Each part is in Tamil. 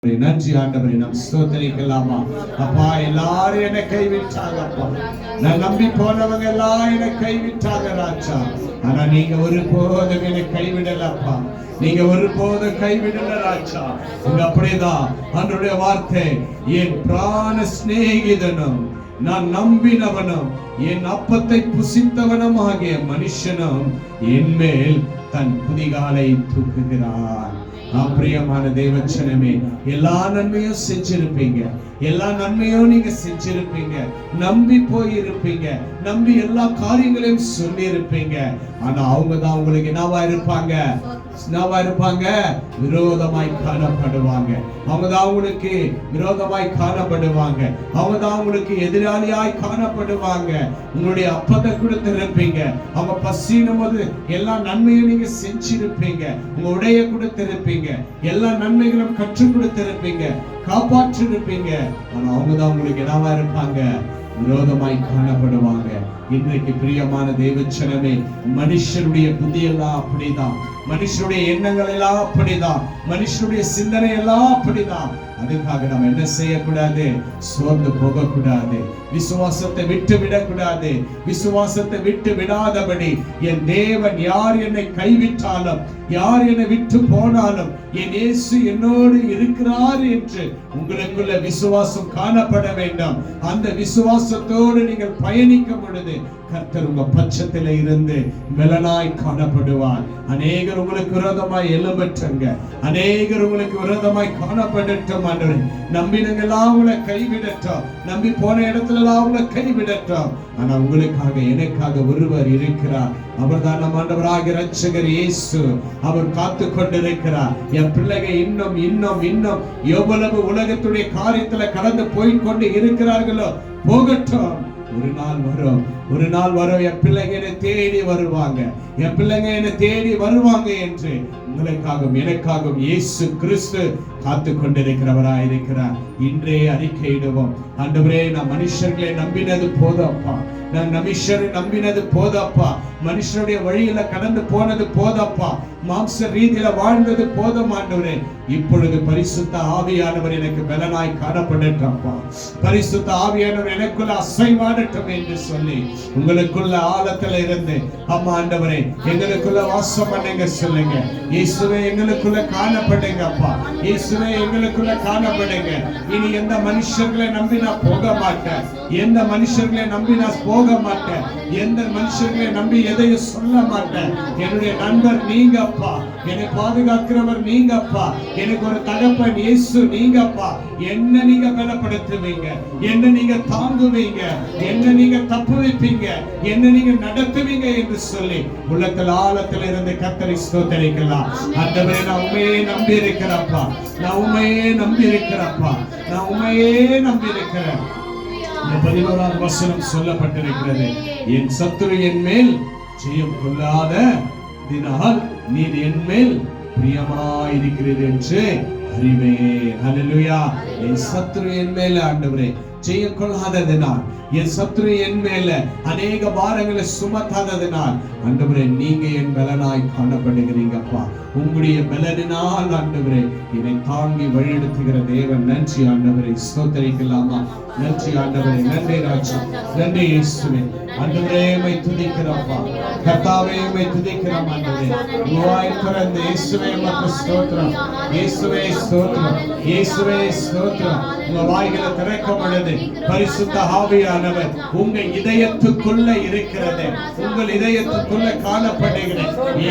நன்றி ஆண்டவரே, நாம் ஸ்தோத்திரிக்கலாமா? அப்பா, எல்லாரும் என்னை கைவிட்டாங்க அப்பா. நான் நம்பி போனவங்க எல்லாம் என்னை கைவிட்டாங்க ராஜா. ஆனா நீங்க ஒருபோதும் என்னை கைவிடலப்பா. நீங்க ஒருபோதும் கைவிடல ராஜா. இங்க அப்படிதான் அன்றைய வார்த்தை, என் பிராண சிநேகிதனும் நான் நம்பினவனும் என் அப்பத்தை புசித்தவனும் ஆகிய மனுஷனும் என் மேல் தன் புதிகாலை தூக்குகிறார். பிரியமான தேவச்சனமே, எல்லா நன்மையும் செஞ்சிருப்பீங்க, எல்லா நன்மையும் நீங்க செஞ்சிருப்பீங்க, நம்பி போயிருப்பீங்க, நம்பி எல்லா காரியங்களையும் சொல்லி இருப்பீங்க. ஆனா அவங்க தான் உங்களுக்கு என்னவா இருப்பாங்க? விரோதமாய் காணப்படுவாங்க. அவங்க தான் உங்களுக்கு விரோதமாய் காணப்படுவாங்க. அவங்க தான் உங்களுக்கு எதிராளியாய் காணப்படுவாங்க. உங்களுடைய அப்பத்தை கொடுத்திருப்பீங்க, அவங்க பசினும் போது எல்லா நன்மையும் நீங்க செஞ்சிருப்பீங்க, உங்க உடைய கொடுத்திருப்பீங்க, எல்லா நன்மைகளும் கற்றுக் கொடுத்திருப்பீங்க, காப்பாற்றிருப்பீங்க. ஆனா அவங்க தான் உங்களுக்கு என்னவா இருப்பாங்க? விரோதமாய் காணப்படுவாங்க. இன்றைக்கு பிரியமான தேவச்சனமே, மனுஷருடைய புத்தி எல்லாம் அப்படிதான், மனுஷருடைய எண்ணங்கள் எல்லாம் அப்படிதான், மனுஷருடைய சிந்தனை எல்லாம் அப்படிதான். அதுக்காக நம்ம என்ன செய்யக்கூடாது? சோர்ந்து போகக்கூடாது, விசுவாசத்தை விட்டு விடக்கூடாது. விசுவாசத்தை விட்டு விடாதபடி, என் தேவன் யார் என்னை கைவிட்டாலும், யார் என்னை விட்டு போனாலும், என் இயேசு என்னோடு இருக்கிறார் என்று உங்களுக்குள்ள விசுவாசம் காணப்பட வேண்டும். அந்த விசுவாசத்தோடு நீங்கள் பயணிக்கும் பொழுது கர்த்தர் உங்க பட்சத்தில் இருந்து பலனாய் காணப்படுவார். அநேகர் உங்களுக்கு விரோதமாய் எழும்பற்றங்க, அநேகர் உங்களுக்கு விரோதமாய் காணப்படட்டும். நம்பினங்க எல்லாம் உங்களை கைவிடட்டும், நம்பி போன இடத்துல எல்லாம் உங்களை கைவிடட்டும். ஆனா உங்களுக்காக எனக்காக ஒருவர் இருக்கிறார். அவர் தான் நம் ஆண்டவராகிய இரட்சகர் இயேசு. அவர் காத்து கொண்டிருக்கிறார். என் பிள்ளைகள் இன்னும் இன்னும் இன்னும் எவ்வளவு உலகத்துடைய காரியத்துல கடந்து போய்கொண்டு இருக்கிறார்களோ, போகட்டும். ஒரு நாள் வரும் என் பிள்ளைங்க என்னை தேடி வருவாங்க, என் பிள்ளைங்க என்னை தேடி வருவாங்க என்று உங்களுக்காகவும் எனக்காகவும் இயேசு கிறிஸ்து காத்து கொண்டிருக்கிறவராய் இருக்கிறார். இன்றே அறிக்கையிடுவோம், ஆண்டவரே, நான் மனுஷர்களை நம்பினது போதப்பா, நான் மனுஷரை நம்பினது போதப்பா, மனுஷனுடைய வழியில கடந்து போனது போதப்பா, மாம்ச ரீதியில வாழ்ந்தது போதும் ஆண்டவரே. இப்பொழுது பரிசுத்த ஆவியானவர் எனக்கு பலனாய் காணப்படட்டப்பா, பரிசுத்த ஆவியானவர் எனக்குள்ள அசைவாடட்டும் என்று சொல்லி உங்களுக்குள்ள ஆழத்துல இருந்து, அம்மா ஆண்டவரே, எங்களுக்குள்ள வாசம் பண்ணுங்க சொல்லுங்க. இயேசுவே, எங்களுக்குள்ள காணப்படுங்க அப்பா, இயேசுவே, எங்களுக்குள்ள காணப்படுங்க. இனி எந்த மனுஷர்களை நம்பி நான் போக மாட்டேன், எந்த மனுஷர்களை நம்பி நான் போக மாட்டேன், எந்த மனுஷர்களை நம்பி எதையும் சொல்ல மாட்டேன். என்னுடைய நண்பர் நீங்க அப்பா, என்னை பாதுகாக்கிறவர் நீங்க அப்பா, எனக்கு ஒரு தகப்பன் இயேசு நீங்க அப்பா. என்ன நீங்க பலப்படுத்துவீங்க, என்ன நீங்க தாங்குவீங்க, என்ன நீங்க தப்பு வைப்பீங்க, என்ன நீங்க நடத்துவீங்க என்று சொல்லி உள்ளத்தில் ஆழத்தில் இருந்து கர்த்தரை ஸ்தோத்திரிக்கலாம். ஆண்டவரே, நான் உண்மையே நம்பி இருக்கிறப்பா, நான் உண்மையே நம்பி இருக்கிறப்பா, நான் உண்மையே நம்பி இருக்கிறேன். 11ஆம் வசனம் சொல்லப்பட்டிருக்கிறது, என் சத்துரு என் மேல் ஜெயம் கொள்ளாததினால் நீர் என் மேல் பிரியமாயிருக்கிறீர் என்று அறிவேன். ஹல்லேலூயா. என் சத்துரு என் மேல ஆண்டவரே ஜெயம் கொள்ளாததினால், என் சத்துரு என் மேல அநேக பாரங்களை சுமத்தாததினால் ஆண்டவரே, நீங்க என் பலனாய் காணப்படுகிறீங்கப்பா. உங்களுடைய பலனினால் ஆண்டவரே என்னை தாங்கி வழிநடத்துகிற தேவன். நன்றி ஆண்டவரை ஸ்தோத்திரிக்கலாமா? நன்றி ஆண்டவரே, நன்றி ராஜா, நன்றி இயேசுவே. ஆண்டவரே, மை துதிக்கிறப்பா, கர்த்தாவே, மை துதிக்கிறோம் ஆண்டவரே. வாய் திறந்து இயேசுவே உமக்கு ஸ்தோத்திரம், இயேசுவே ஸ்தோத்திரம், இயேசுவே ஸ்தோத்திரம். உங்க வாய்களை திறக்கும் பொழுது பரிசுத்த ஆவியானவர் உங்க இதயத்துக்குள்ள இருக்கிறது, உங்கள் இதயத்துக்குள்ள காணப்படுகிற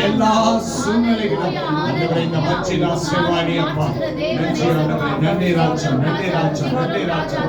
எல்லா சூழ்நிலைகளும் ஆண்டவரே இந்த மச்சில் ஆசீர்வாதி அப்பா. நன்றி ஆண்டவரே, நன்றி ராஜா, நன்றி ராஜா, நன்றி ராஜா.